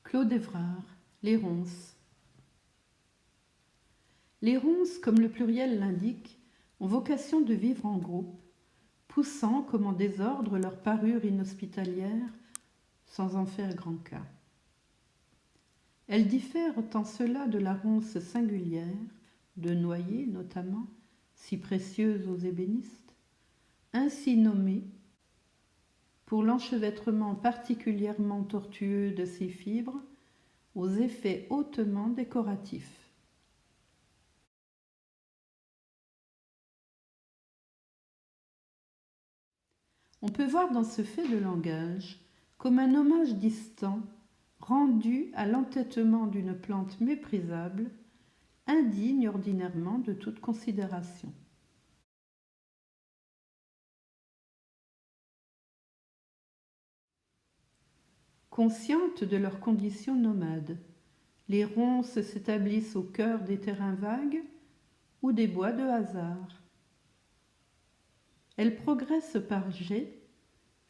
Claude Évrard, les ronces. Les ronces, comme le pluriel l'indique, ont vocation de vivre en groupe, poussant comme en désordre leur parure inhospitalière, sans en faire grand cas. Elles diffèrent en cela de la ronce singulière, de noyer notamment, si précieuse aux ébénistes, ainsi nommée pour l'enchevêtrement particulièrement tortueux de ses fibres, aux effets hautement décoratifs. On peut voir dans ce fait de langage comme un hommage distant rendu à l'entêtement d'une plante méprisable, indigne ordinairement de toute considération. Conscientes de leur condition nomade, les ronces s'établissent au cœur des terrains vagues ou des bois de hasard. Elles progressent par jets,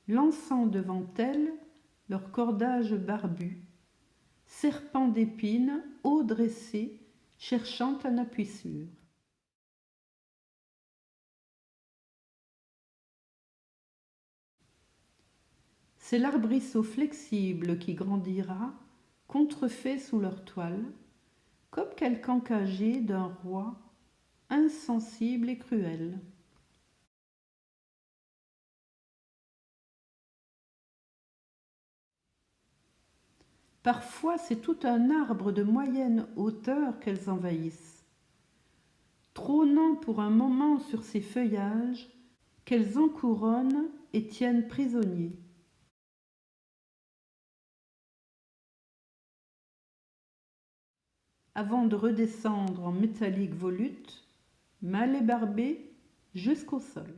lançant devant elles leur cordage barbu, serpent d'épines haut dressé, cherchant un appui sûr. C'est l'arbrisseau flexible qui grandira, contrefait sous leur toile, comme quelque encagé d'un roi insensible et cruel. Parfois, c'est tout un arbre de moyenne hauteur qu'elles envahissent, trônant pour un moment sur ses feuillages qu'elles encouronnent et tiennent prisonniers. Avant de redescendre en métallique volute, mâle et barbé, jusqu'au sol.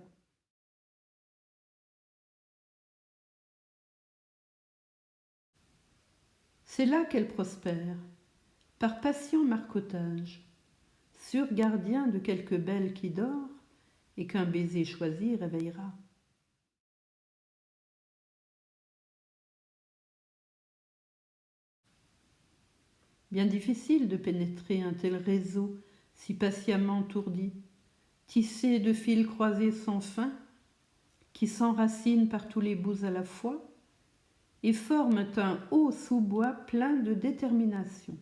C'est là qu'elles prospèrent, par patient marcottage, sûr gardien de quelque belle qui dort et qu'un baiser choisi réveillera. Bien difficile de pénétrer un tel réseau si patiemment ourdi, tissé de fils croisés sans fin, qui s'enracinent par tous les bouts à la fois et forment un haut sous-bois plein de détermination.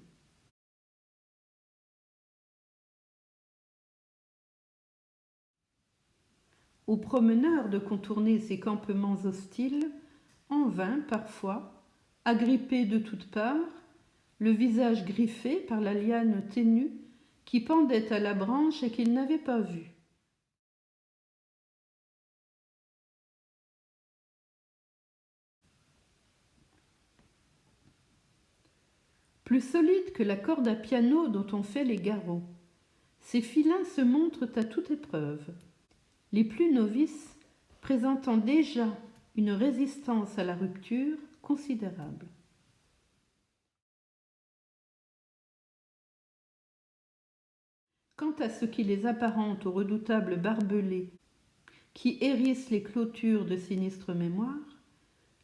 Aux promeneurs de contourner ces campements hostiles, en vain parfois, agrippés de toutes parts, le visage griffé par la liane ténue qui pendait à la branche et qu'ils n'avaient pas vue. Plus solides que la corde à piano dont on fait les garrots, ces filins se montrent à toute épreuve, les plus novices présentant déjà une résistance à la rupture considérable. Quant à ce qui les apparente aux redoutables barbelés qui hérissent les clôtures de sinistres mémoires,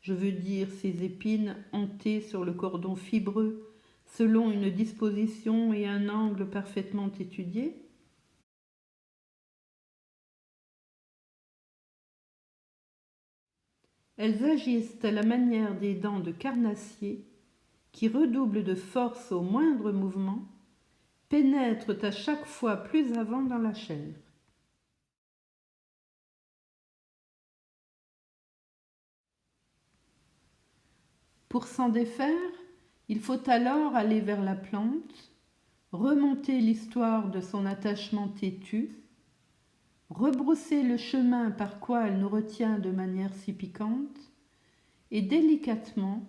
je veux dire ces épines hantées sur le cordon fibreux selon une disposition et un angle parfaitement étudiés, elles agissent à la manière des dents de carnassier qui redoublent de force au moindre mouvement, pénètrent à chaque fois plus avant dans la chair. Pour s'en défaire, il faut alors aller vers la plante, remonter l'histoire de son attachement têtu, rebrousser le chemin par quoi elle nous retient de manière si piquante, et délicatement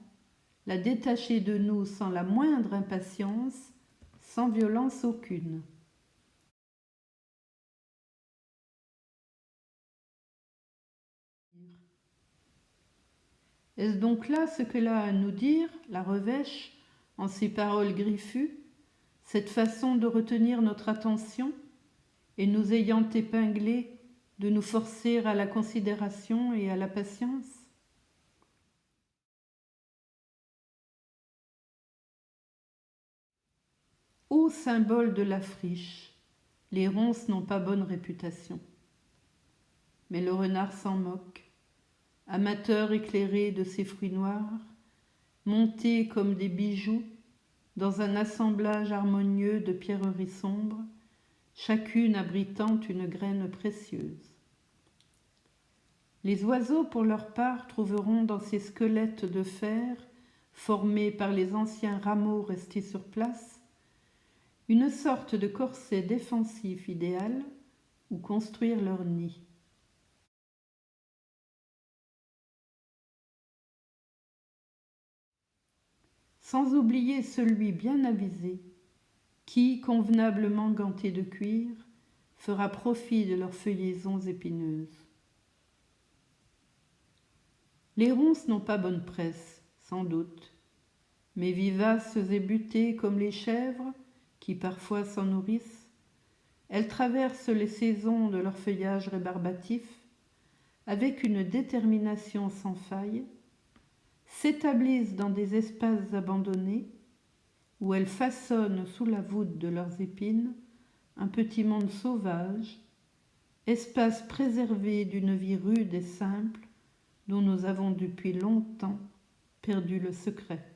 la détacher de nous sans la moindre impatience, sans violence aucune. Est-ce donc là ce qu'elle a à nous dire, la revêche, en ces paroles griffues, cette façon de retenir notre attention, et nous ayant épinglés, de nous forcer à la considération et à la patience ? Ô symbole de la friche, les ronces n'ont pas bonne réputation. Mais le renard s'en moque, amateur éclairé de ses fruits noirs, montés comme des bijoux dans un assemblage harmonieux de pierreries sombres, chacune abritant une graine précieuse. Les oiseaux, pour leur part, trouveront dans ces squelettes de fer, formés par les anciens rameaux restés sur place, une sorte de corset défensif idéal où construire leur nid. Sans oublier celui bien avisé, qui, convenablement ganté de cuir, fera profit de leurs feuillaisons épineuses. Les ronces n'ont pas bonne presse, sans doute, mais vivaces et butées comme les chèvres, qui parfois s'en nourrissent, elles traversent les saisons de leur feuillage rébarbatif avec une détermination sans faille, s'établissent dans des espaces abandonnés où elles façonnent sous la voûte de leurs épines un petit monde sauvage, espace préservé d'une vie rude et simple dont nous avons depuis longtemps perdu le secret.